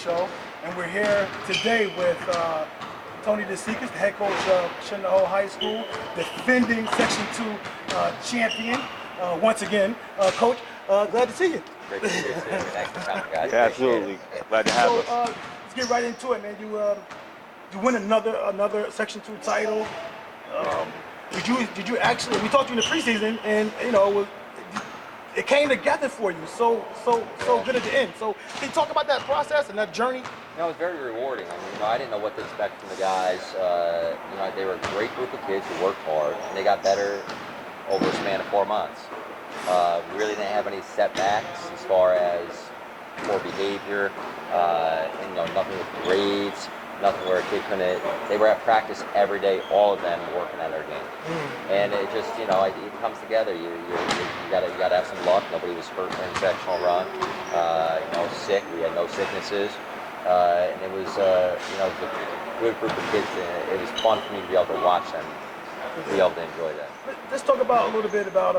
Show, and we're here today with Tony Dzikas, the head coach of Shenendehowa High School, defending Section 2 champion. Once again, Coach, glad to see you. Great to see you. Thanks for coming, guys. Yeah, absolutely. Glad to have us. Let's get right into it, man. You win another Section 2 title. Did you actually? We talked to you in the preseason, and it came together for you so good at the end. So can you talk about that process and that journey? It was very rewarding. I mean, I didn't know what to expect from the guys. They were a great group of kids who worked hard, and they got better over a span of 4 months. We really didn't have any setbacks as far as poor behavior, nothing with grades, nothing where a kid couldn't. They were at practice every day, all of them working on their game. And it just, it comes together. You gotta have some luck. Nobody was hurt during the sectional run. Sick. We had no sicknesses. And it was, it was a good group of kids. And it was fun for me to be able to watch them, be able to enjoy that. Let's talk about a little bit about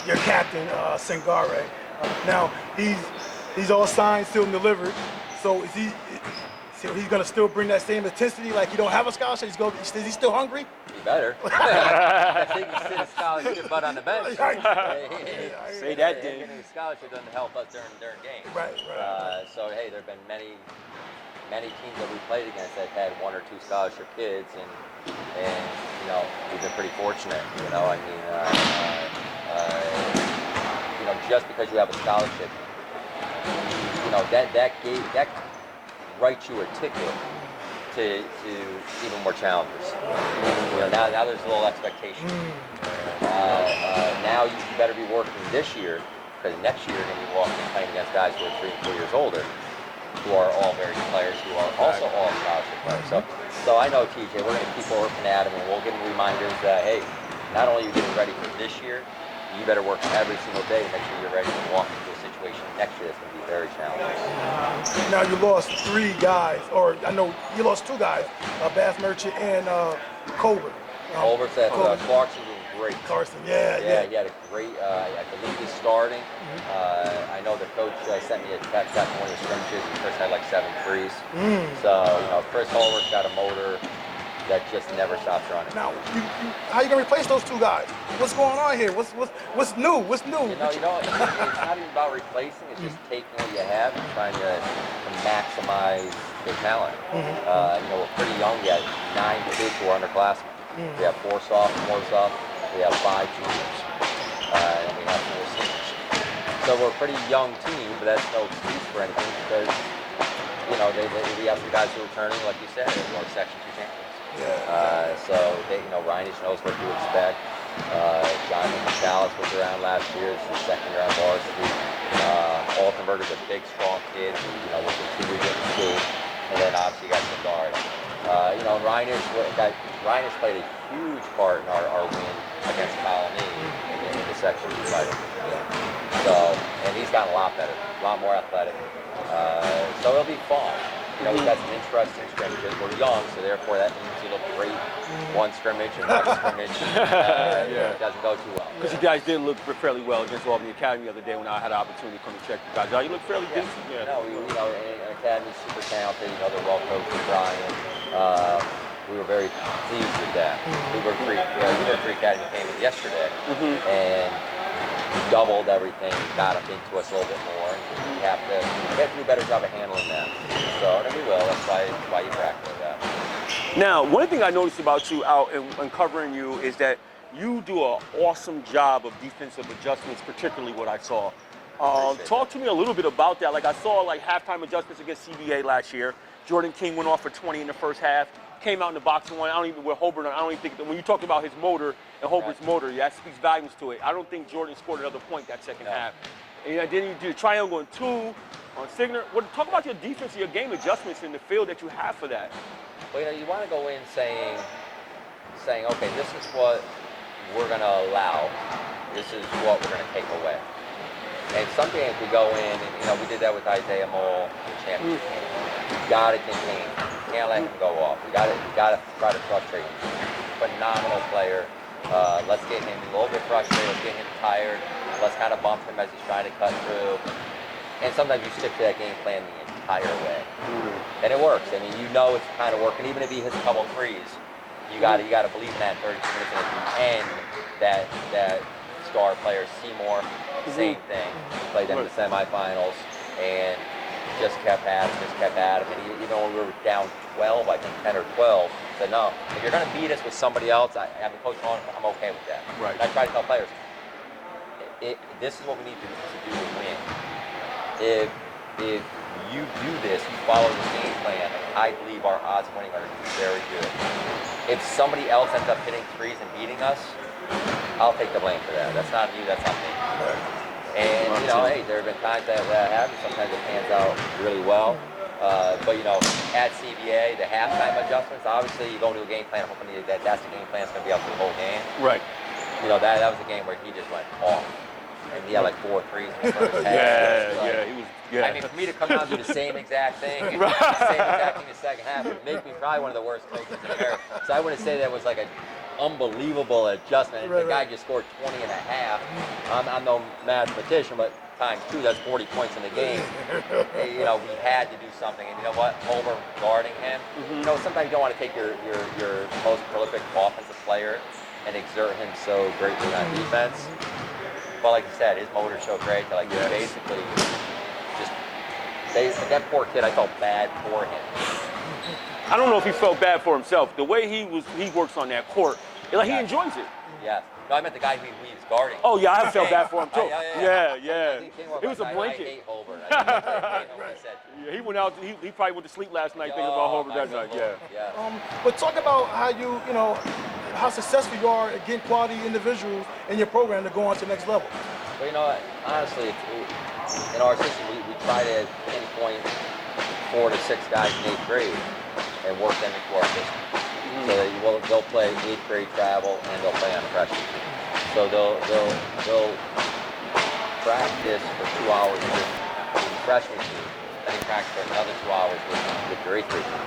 your captain, Sangare. Now he's all signed, still delivered. So is he's gonna still bring that same intensity? Like, you don't have a scholarship. Is he still hungry? He better. I think you sit a scholarship butt on the bench. Say that, then. Getting a scholarship doesn't help us during games. Right. So hey, there have been many teams that we played against that had 1 or 2 scholarship kids, and we've been pretty fortunate. Just because you have a scholarship, that writes you a ticket to even more challenges. Now there's a little expectation. Now you better be working this year, because next year you're going to be playing against guys who are 3 and 4 years older, who are all very good players, who are also all scholarship players. So I know, TJ, we're going to keep working at them, and we'll give them reminders that, hey, not only are you getting ready for this year, you better work every single day to make sure you're ready to walk into a situation next year that's going to be very challenging. Now you lost 3 guys, or I know you lost 2 guys, Bass Merchant and Colbert. Colbert said Clarkson doing great. Carson, he had a great, I believe he's starting. I know the coach sent me a text after one of the scrimmages, and Chris had like 7 threes. So, Chris Colbert's got a motor that just never stops running. Now, how you gonna replace those 2 guys? What's going on here? What's new? What's new? It's not even about replacing. It's just taking what you have and trying to maximize their talent. We're pretty young yet. 9 kids who are underclassmen. We have 4 sophomores up. We have 5 juniors, and we have 4 seniors. So we're a pretty young team, but that's no excuse for anything, because we have some guys who are returning, like you said, more Section 2 champions. Reinisch knows what to expect. John Dallas was around last year. It's his 2nd year on varsity. Altenberger's a big, strong kid. Will continue to get in school. And then obviously you got Sangare. Reinisch played a huge part in our win against Colony in the Section 2 title. And he's gotten a lot better, a lot more athletic. So it'll be fun. We've got some interesting scrimmages. We're young, so therefore that means you look great one scrimmage, and next scrimmage it doesn't go too well. Because you guys did look fairly well against Albany Academy the other day when I had an opportunity to come and check you guys out. You look fairly decent. Yeah. Academy's super talented. They're well coached with Brian. We were very pleased with that. Hoover Creek Academy came in yesterday, and doubled everything, got up into us a little bit more, and we have to do a better job of handling that. And we will. That's why you practice with that. Now, one thing I noticed about you out and covering you is that you do an awesome job of defensive adjustments, particularly what I saw. Talk to me a little bit about that. Like, I saw halftime adjustments against CBA last year. Jordan King went off for 20 in the first half, came out in the box and won. When you talked about his motor and Hobart's motor, that speaks volumes to it. I don't think Jordan scored another point that second half. And then you did a triangle and 2 on Signer. Talk about your defense, your game adjustments in the field that you have for that. Well, you want to go in saying, okay, this is what we're going to allow. This is what we're going to take away. And some games we go in, and we did that with Isaiah Mole in the championship game. You got to contain him. You can't let him go off. You got to try to frustrate him. Phenomenal player. Let's get him a little bit frustrated. Let's get him tired. Let's kind of bump him as he's trying to cut through. And sometimes you stick to that game plan the entire way. And it works. I mean, you know it's kind of working. Even if he hits a couple threes, you got to believe in that 32 minutes. And at the end, that star player, Seymour, same thing. Played them in the semifinals and just kept at him. And even when we were down 12, I think 10 or 12, said, no, if you're going to beat us with somebody else, I'm Coach on, I'm okay with that. Right. And I try to tell players, this is what we need to do to win. If you do this, you follow this game plan, I believe our odds of winning are very good. If somebody else ends up hitting threes and beating us, I'll take the blame for that. That's not you, that's not me. And, you know, hey, there have been times that happens. Sometimes it pans out really well. But, you know, at CBA, the halftime adjustments, obviously you go into a game plan hoping that's the game plan that's going to be up for the whole game. Right. You know, that was a game where he just went off. And he had like 4 threes in the first half. He was. Yeah. I mean, for me to come down and do the same exact thing, the same exact thing in the second half, would make me probably one of the worst coaches in America. So I wouldn't say that was like an unbelievable adjustment. The guy just scored 20 and a half. I'm no mathematician, but times 2, that's 40 points in the game. You know, we had to do something. And you know what? Over guarding him. You know, sometimes you don't want to take your most prolific offensive player and exert him so greatly on defense. But like you said, his motor showed great. Like basically, that poor kid, I felt bad for him. I don't know if he felt bad for himself. The way he works on that court, like he enjoys it. Yeah. No, I meant the guy who he was guarding. Oh yeah, I felt bad for him too. Yeah. It was a blanket. I hate Holbert. I said. Yeah, he went out. He probably went to sleep last night thinking about Holbert that night. Yeah. But talk about how you know, how successful you are at getting quality individuals in your program to go on to the next level. Well, you know, honestly, in our system, we try to pinpoint 4 to 6 guys in 8th grade and work them into our system. So that they'll play 8th grade travel and they'll play on a freshman team. So they'll practice for 2 hours with the freshman team, then they practice for another 2 hours with your 8th grade team.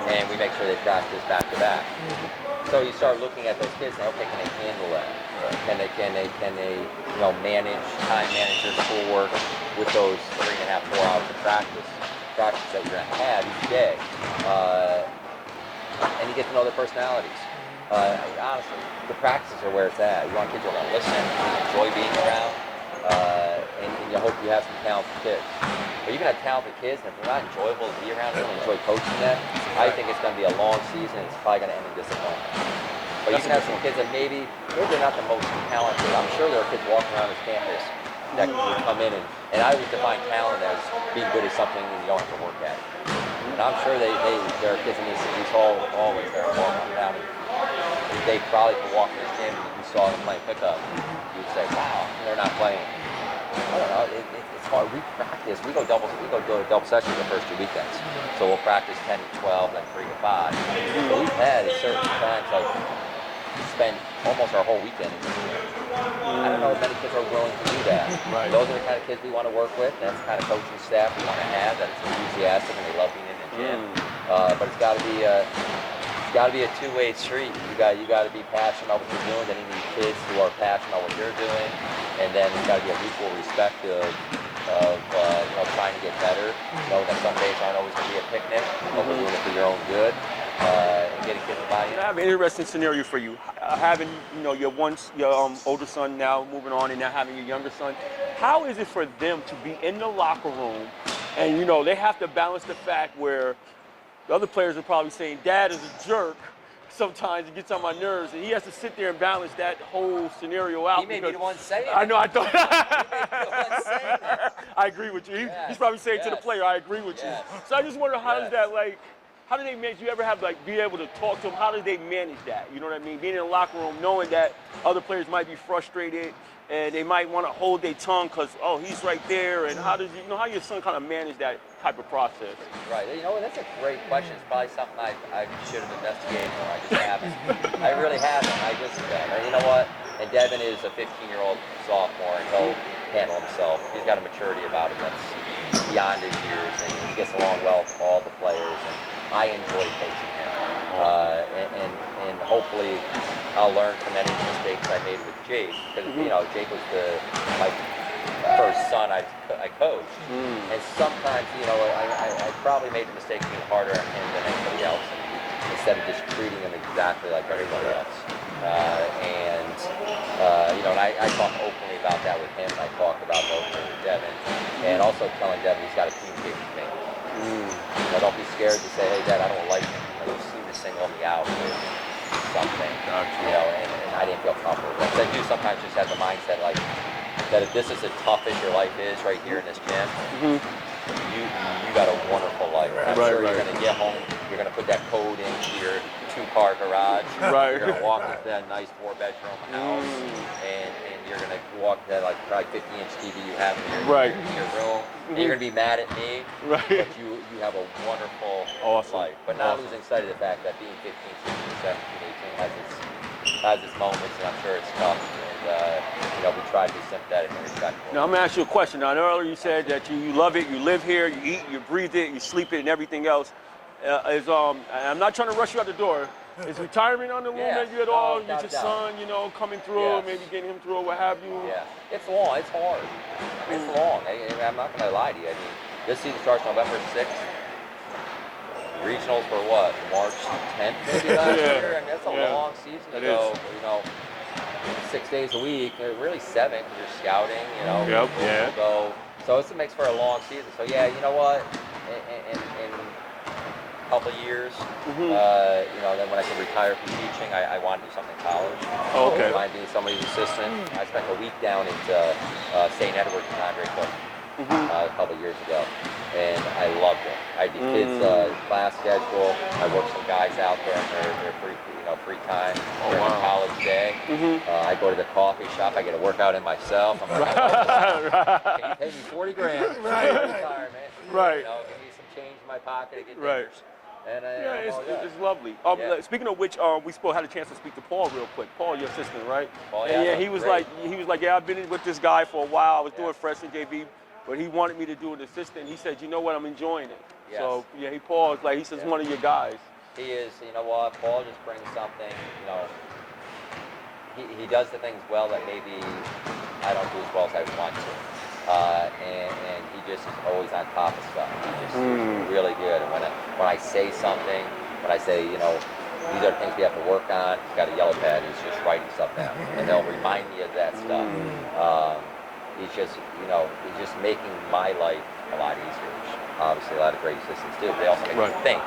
And we make sure they practice back to back. So you start looking at those kids and okay, can they handle that? Can they you know, time manage their schoolwork with those 3.5, 4 hours of practice that you're gonna have each day? And you get to know their personalities. Honestly, the practices are where it's at. You want kids who are gonna listen, enjoy being around, and you hope you have some talented kids. But you can have talented kids, and if they're not enjoyable to be around them and enjoy coaching them, I think it's going to be a long season, and it's probably going to end in disappointment. But you can have some kids that maybe they're not the most talented. I'm sure there are kids walking around this campus that can come in, and I would define talent as being good at something and you don't have to work at it. And I'm sure there are kids in these hallways that are walking down, and they probably could walk in this gym and you saw them playing pickup, you'd say, wow, they're not playing. I don't know. It's hard. We practice. We go double sessions the first 2 weekends. So we'll practice 10 to 12, then 3 to 5. So we've had at certain times like spend almost our whole weekend in the gym. I don't know if many kids are willing to do that. Right. Those are the kind of kids we want to work with. That's the kind of coaching staff we want to have. That is enthusiastic and they love being in the gym. But it's got to be a two-way street. You got to be passionate about what you're doing. Then you need kids who are passionate about what you're doing. And then there's got to be a mutual respect of you know, trying to get better. Knowing that some days aren't always going to be a picnic, but we're doing it for your own good and getting kids to buy in. I have an interesting scenario for you. Having your older son now moving on, and now having your younger son. How is it for them to be in the locker room, and they have to balance the fact where the other players are probably saying, "Dad is a jerk." Sometimes it gets on my nerves, and he has to sit there and balance that whole scenario out. He may be the one saying it. I know. I thought. He may be the one saying it. I agree with you. He's probably saying to the player, "I agree with you." So I just wonder how does that how do they manage? Do you ever have be able to talk to them? How do they manage that? You know what I mean? Being in the locker room, knowing that other players might be frustrated and they might want to hold their tongue because he's right there. And how does how your son kind of manage that type of process? Right. That's a great question. It's probably something I should have investigated more. I just haven't. I really haven't. I just you know what? And Devin is a 15-year-old sophomore, and he'll handle himself. He's got a maturity about him that's beyond his years, and he gets along well with all the players. And I enjoy coaching him, and hopefully I'll learn from any mistakes I made with Jake, because Jake was first son I coached. And sometimes, you know, I probably made the mistake of being harder on him than anybody else, instead of just treating him exactly like everybody else. You know, and I talk openly about that with him, and I talk about it openly with Devin, and also telling Devin he's got to communicate with me. You know, don't be scared to say, hey, Dad, I don't like you. You know, you seem to single me out with something. You know, and I didn't feel comfortable. Because I do sometimes just have the mindset like that if this is as tough as your life is right here in this gym, you got a wonderful life. I'm sure you're going to get home, you're going to put that code into your 2-car garage. You're going to walk into that nice 4-bedroom house, and you're going to walk to that like probably 50-inch TV you have in your room. And you're going to be mad at me, but you have a wonderful life. But not losing sight of the fact that being 15, 16, 17, 18 has its moments, and I'm sure it's tough. You know, we try to be sympathetic and respectful. Now, I'm going to ask you a question. Now, earlier you said that you love it, you live here, you eat, you breathe it, you sleep it, and everything else. I'm not trying to rush you out the door. Is retirement on the movement you at all? You your son, you know, coming through, maybe getting him through, what have you? Yeah, it's long, it's hard. I mean, it's long. I'm not going to lie to you. I mean, this season starts November 6th. Regionals for what? March 10th, maybe last year? I mean, that's a long season to go, you know, 6 days a week, really 7 because you're scouting, you know. Go. So it makes for a long season. So yeah, you know what? In a couple of years, you know, then when I can retire from teaching, I want to do something in college. I want to be somebody's assistant. I spent a week down at St. Edward's with Andre Cook a couple of years ago, and I loved it. I did kids' class schedule. I worked some guys out there in their free time during the college day. I go to the coffee shop. I get a workout in myself. I'm like, can you pay me $40 grand? Retirement. You know, give me some change in my pocket to get dinners. And it's lovely. Speaking of which, we had a chance to speak to Paul real quick. Paul, your assistant, right? Paul, he was like, yeah, I've been with this guy for a while. I was doing freshman JV, but he wanted me to do an assistant. He said, you know what, I'm enjoying it. So Paul is like, he says, one of your guys. He is, you know what, Paul just brings something, you know, he does the things well that maybe I don't do as well as I want to. And he just is always on top of stuff. He's really good. And when I say something, when I say, you know, these are the things we have to work on, he's got a yellow pad, he's just writing stuff down. And they'll remind me of that stuff. He's just, you know, he's just making my life a lot easier. Obviously, a lot of great assistants do. They also make me think.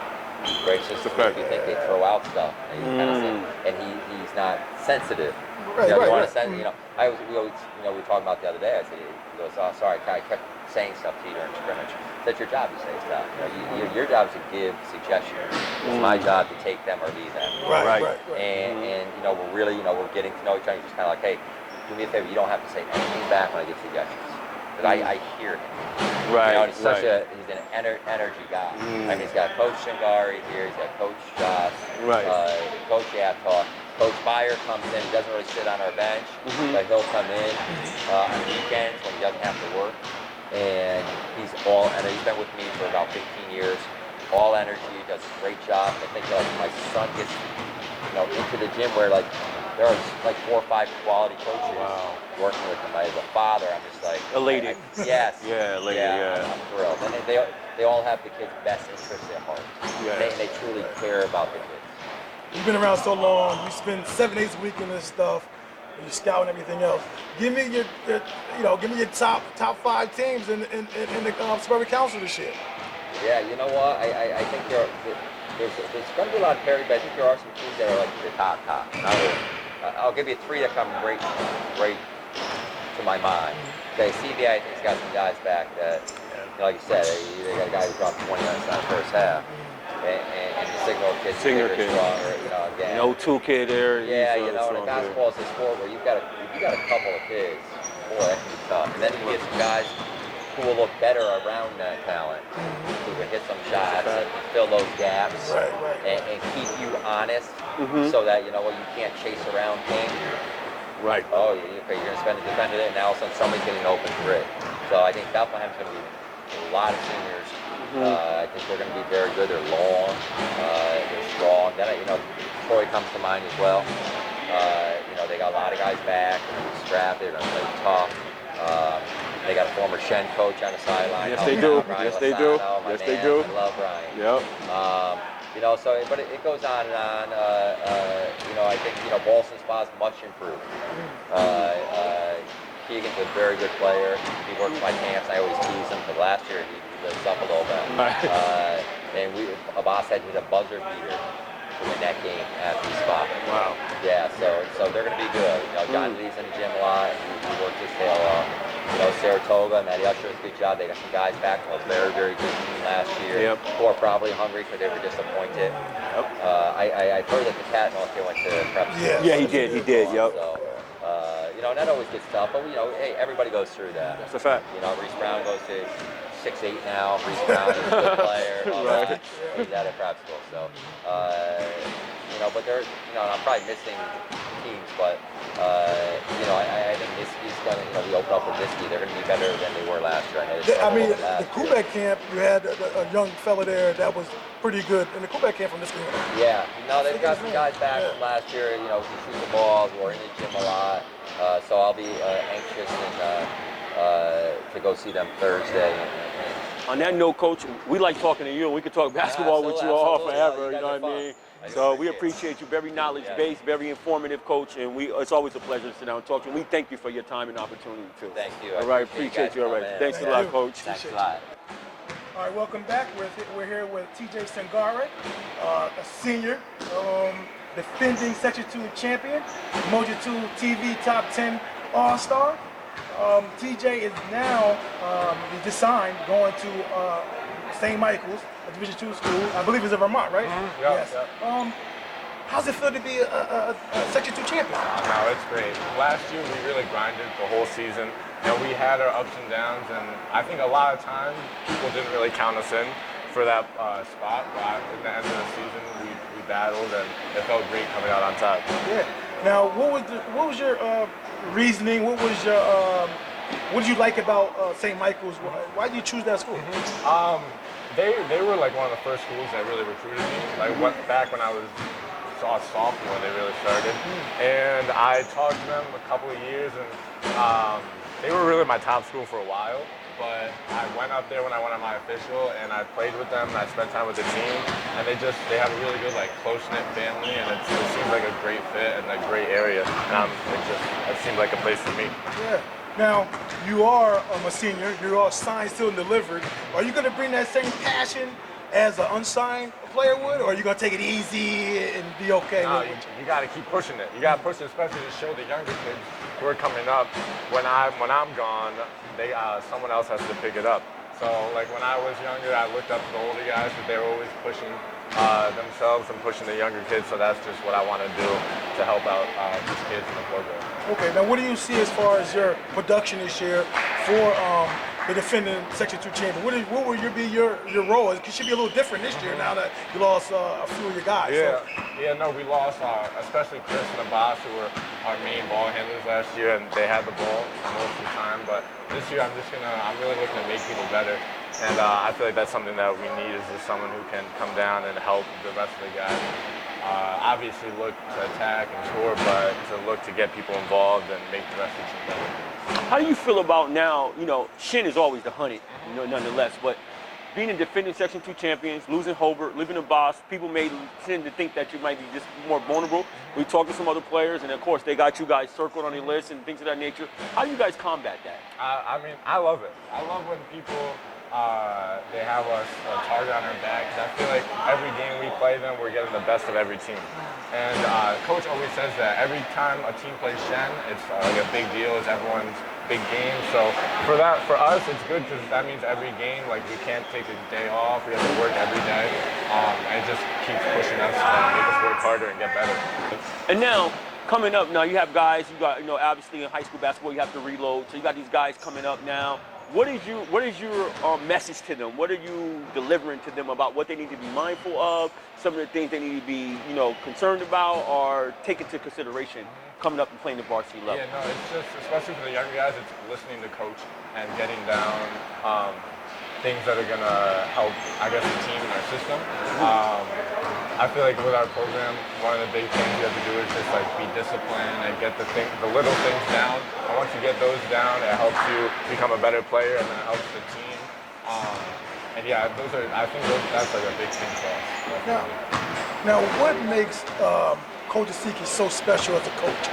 Great assistants make you think they throw out stuff. And he's not sensitive. You know, you want to send, you know, we were talking about the other day. I said, he goes, oh, sorry, I kept saying stuff to you during scrimmage. That's your job to say stuff. You know, your job is to give suggestions. It's my job to take them or leave them. And you know, we're really, you know, we're getting to know each other. Just kind of like, hey, do me a favor. You don't have to say anything back when I give suggestions. Because I hear him. You know, he's he's an energy guy. I mean, he's got Coach Sangare here. He's got Coach Joss. Coach Aptalk. Coach Meyer comes in. He doesn't really sit on our bench, but he'll come in on weekends when he doesn't have to work. And he's been with me for about 15 years. All energy, does a great job. I think like my son gets, you know, into the gym where like there are like 4 or 5 quality coaches working with him. As a father, I'm just like elated. I'm thrilled. And they all have the kids' best interests at heart. They truly care about the kids. You've been around so long. You spend 7 days a week in this stuff. You scout and everything else. Give me your top 5 teams in the Suburban Council this year. Yeah, you know what? I think there's going to be a lot of parity, but I think there are some teams that are like the top. I'll give you 3 that come right to my mind. Okay, CBI I think has got some guys back that, you know, like you said, they got a guy who dropped 20 on the first half. And the Signal kid's stronger, you know, again. An 02 kid there. Yeah, you know, and basketball is a sport where you got a couple of kids, boy, that can be tough. And then you get some guys who will look better around that talent, who can hit some shots and fill those gaps and keep you honest, so that, you know, you can't chase around things. Oh, you're going to spend a defender there, and now all of a sudden somebody's getting an open 3. So I think Bethlehem's going to be a lot of seniors. I think they're going to be very good. They're long, they're strong. Then, you know, Troy comes to mind as well. You know, they got a lot of guys back. They're going to be strapped. They're going to play tough. They got a former Shen coach on the sideline. Yes, they do. Brian Yes, they do. Lozano, my Yes, man. they do. I love Brian. Yep. You know, so but it goes on and on. You know, I think Boston Spa's much improved. Keegan's a very good player. He works my camps. I always tease him, but last year he lit us up a little bit. Right. And Abbas had to hit a buzzer beater to win that game at the spot. Wow. Yeah, so they're going to be good. You know, John Lee's in the gym a lot. He works his tail off. You know, Saratoga, Matty Usher does a good job. They got some guys back from a very, very good team last year. Yep. Who are probably hungry because they were disappointed. Yep. I heard that the Cat also went to prep school. Yeah, he did. He did. Yep. So, you know, that always gets tough. But, you know, hey, everybody goes through that. That's a fact. You know, Reese Brown goes to 6'8" now. Reese Brown is a good player. Right. He's out at prep school. So, you know, but they're, you know, I'm probably missing teams, but, you know, I think Niski's going to, you know, we open up with Niski. They're going to be better than they were last year. I mean, the Quebec camp, you had a young fella there that was pretty good in the Quebec camp from this game. Yeah, no, they've got some guys back from last year, you know, who shoot the balls, who are in the gym a lot. So I'll be anxious to go see them Thursday. On that note, Coach, we like talking to you, and we could talk basketball with you all forever. You know what I mean? So we appreciate you. Very knowledge-based, very informative, Coach, and it's always a pleasure to sit down and talk to you. We thank you for your time and opportunity too. Thank you. All right, appreciate you. All right, thanks a lot, Coach. Thanks a lot. All right, welcome back. We're here with TJ Sangare, a senior, defending Section 2 champion, Umoja 2 TV Top 10 All-Star. TJ is now he just signed going to St. Michael's, a Division II school. I believe it's in Vermont, right? Mm-hmm. Yes. Yep. How's it feel to be a Section 2 champion? No, it's great. Last year we really grinded the whole season. You know, we had our ups and downs, and I think a lot of times people didn't really count us in for that spot. But at the end of the season, we battled, and it felt great coming out on top. Yeah. Now, what was your reasoning? What did you like about St. Michael's? Why did you choose that school? They were like one of the first schools that really recruited me. Like back when I was a sophomore, they really started. And I talked to them a couple of years, and they were really my top school for a while. But I went up there when I went on my official, and I played with them, and I spent time with the team, and they have a really good, like, close-knit family, and it seems like a great fit and a great area. And it seemed like a place for me. Yeah. Now, you are a senior, you're all signed, still delivered. Are you going to bring that same passion as an unsigned player would, or are you going to take it easy and be okay with it? You got to keep pushing it. You got to push it, especially to show the younger kids who are coming up. When I'm gone, someone else has to pick it up. So, like, when I was younger, I looked up to the older guys, but they were always pushing themselves and pushing the younger kids, so that's just what I want to do to help out these kids in the program. Okay, now what do you see as far as your production this year for the defending Section 2 champion? What will be your role? It should be a little different this year now that you lost a few of your guys. No, we lost, especially Chris and Abbas, who were our main ball handlers last year, and they had the ball most of the time. But this year, I'm really looking to make people better. And I feel like that's something that we need is just someone who can come down and help the rest of the guys. Obviously look to attack and score, but to look to get people involved and make the rest of the team better. How do you feel about now, Shen is always the hunted, nonetheless, but being a defending Section 2 champions, losing Hobart, living in Boss, people may tend to think that you might be just more vulnerable. We talked to some other players, and of course, they got you guys circled on their list and things of that nature. How do you guys combat that? I love it. I love when people they have us a target on our back. I feel like every game we play them, we're getting the best of every team. And Coach always says that every time a team plays Shen, it's like a big deal. It's everyone's big game. So for us, it's good because that means every game, like we can't take a day off. We have to work every day. And it just keeps pushing us to make us work harder and get better. And now, coming up now, you have guys, obviously in high school basketball, you have to reload. So you got these guys coming up now. What is your message to them? What are you delivering to them about what they need to be mindful of, some of the things they need to be, concerned about or take into consideration coming up and playing the varsity level? Yeah, no, it's just, especially for the younger guys, it's listening to coach and getting down things that are gonna help, I guess, the team and our system. I feel like with our program, one of the big things you have to do is just like be disciplined and get the little things down. And once you get those down, it helps you become a better player, and then it helps the team. And yeah, that's like a big thing for us. Now, what makes Coach Dzikas so special as a coach?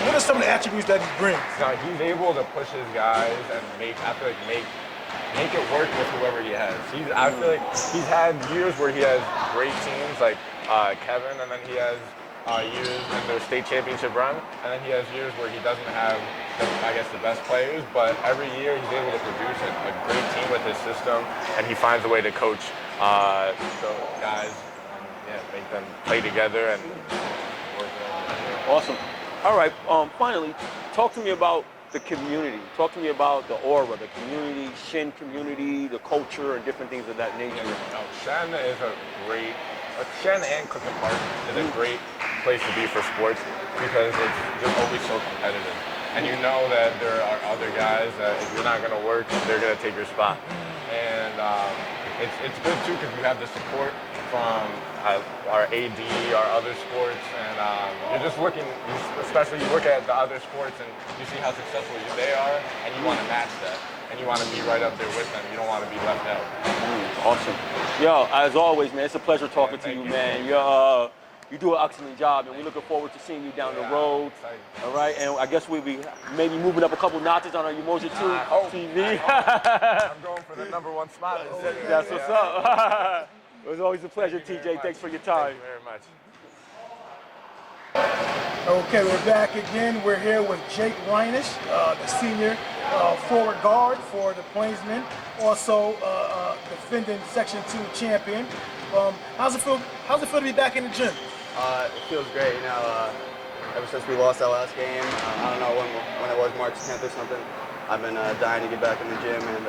What are some of the attributes that he brings? Now, he's able to push his guys and make it work with whoever he has. I feel like he's had years where he has great teams like Kevin, and then he has years in their state championship run, and then he has years where he doesn't have, the best players, but every year he's able to produce a great team with his system, and he finds a way to coach the guys and make them play together and work together. Awesome. All right. Finally, talk to me about the community. Talk to me about the aura, the community, Shen community, the culture, and different things of that nature. Shen is Shen and Clifton Park is a great place to be for sports because it's just always so competitive. And you know that there are other guys that if you're not going to work, they're going to take your spot. And it's good too because you have the support from our AD, our other sports, and you're just looking, especially you look at the other sports and you see how successful they are, and you want to match that. And you want to be right up there with them. You don't want to be left out. Awesome. Yo, as always, man, it's a pleasure talking to you, man. You do an excellent job, and we're looking forward to seeing you down the road. All right, and I guess we'll be maybe moving up a couple notches on our Umoja TV. I'm going for the #1 spot. That's what's up. It was always a pleasure, TJ. Thanks for your time. Thank you very much. Okay, we're back again. We're here with Jake Reinisch, the senior forward guard for the Plainsmen, also defending Section 2 champion. How's it feel to be back in the gym? It feels great, ever since we lost that last game, I don't know when it was, March 10th or something, I've been dying to get back in the gym and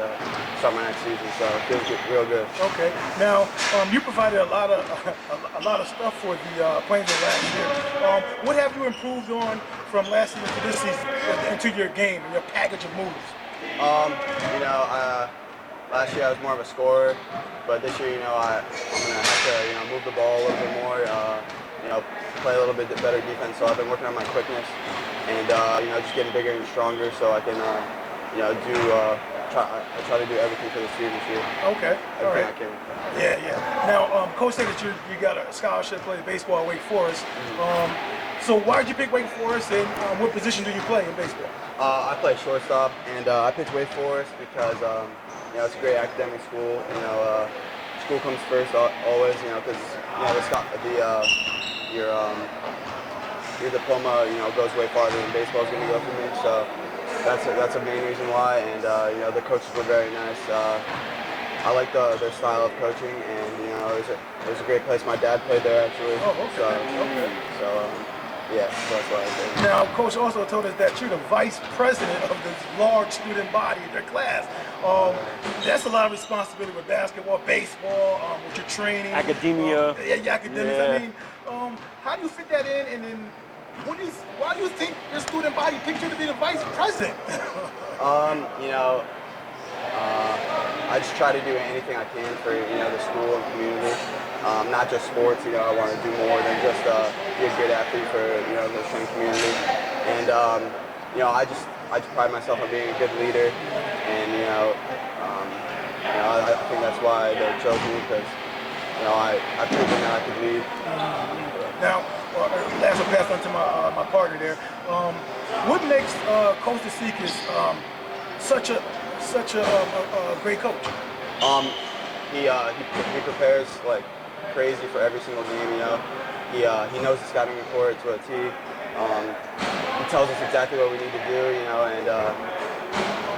start my next season, so it feels real good. Okay, now you provided a lot of stuff for the Plainsmen last year. What have you improved on from last season to this season into your game and your package of moves? Last year I was more of a scorer, but this year, I'm gonna have to, move the ball a little bit more, play a little bit better defense. So I've been working on my quickness and, just getting bigger and stronger so I can, I try to do everything for the students here. Okay, all right. I can. Yeah. Now, Coach said that you got a scholarship to play baseball at Wake Forest. So why did you pick Wake Forest, and what position do you play in baseball? I play shortstop, and I picked Wake Forest because it's a great academic school. School comes first always. Because your diploma goes way farther than baseball is going to go for me. So that's a main reason why. And the coaches were very nice. I like their style of coaching, and it was a great place. My dad played there actually. Oh, okay. So that's why I did. Now, Coach also told us that you're the vice president of this large student body, their class. That's a lot of responsibility with basketball, baseball, with your training. Academia. Academics. Yeah. I mean, how do you fit that in? And then, why do you think your student body picked you to be the vice president? I just try to do anything I can for the school and community. Not just sports. I want to do more than just be a good athlete for the Shen community. And I just pride myself on being a good leader. And I think that's why they chose me because I've proven that I could lead. Now, last I'll pass on to my partner there. What makes Coach Dzikas such a great coach? He prepares like crazy for every single game. He knows the scouting report to a T. He tells us exactly what we need to do.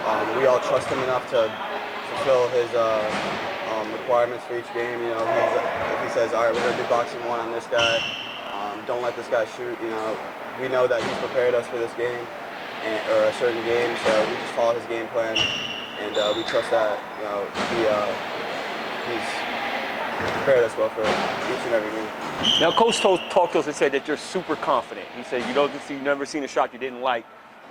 And we all trust him enough to fulfill his requirements for each game. If he says, all right, we're gonna do boxing 1 on this guy. Don't let this guy shoot. We know that he's prepared us for this game or a certain game, so we just follow his game plan. And we trust that he's prepared us well for each and every game. Now, Coach talked to us and said that you're super confident. He said you've never seen a shot you didn't like.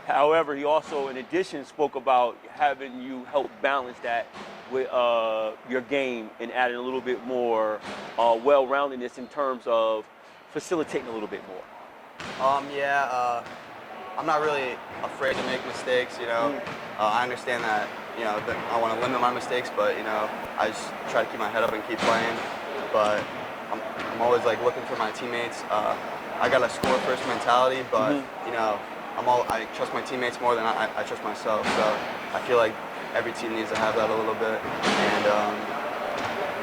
However, he also, in addition, spoke about having you help balance that with your game and adding a little bit more well-roundedness in terms of facilitating a little bit more? I'm not really afraid to make mistakes, you know. I understand that, you know, that I want to limit my mistakes, but, you know, I just try to keep my head up and keep playing. But I'm always, like, looking for my teammates. I got a score-first mentality, but, you know, I trust my teammates more than I trust myself. So I feel like every team needs to have that a little bit. And,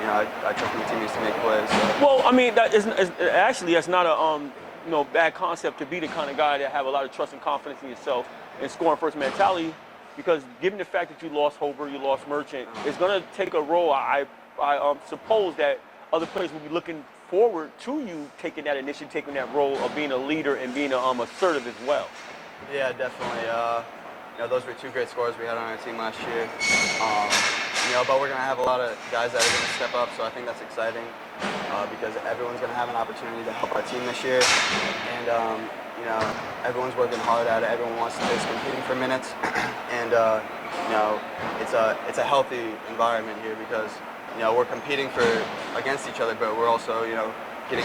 you know, I trust my teammates to make plays. So. Well, I mean, actually, that's not a you know, bad concept to be the kind of guy that have a lot of trust and confidence in yourself and scoring first mentality, because given the fact that you lost Hober, you lost Merchant, it's going to take a role. I suppose that other players will be looking forward to you taking that initiative, taking that role of being a leader and being assertive as well. Yeah, definitely. You know, those were two great scorers we had on our team last year. You know, but we're going to have a lot of guys that are going to step up, so I think that's exciting because everyone's going to have an opportunity to help our team this year. And, you know, everyone's working hard at it. Everyone is competing for minutes. And, you know, it's a healthy environment here because, you know, we're competing against each other, but we're also, you know, getting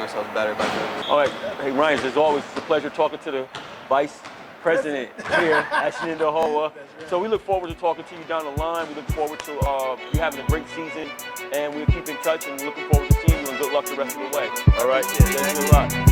ourselves better by doing it. All right. Hey, Ryan, as always, it's a pleasure talking to the Vice President here at Shenendehowa. So we look forward to talking to you down the line. We look forward to you having a great season, and we'll keep in touch, and we're looking forward to seeing you, and good luck the rest of the way. All right? Thanks a lot.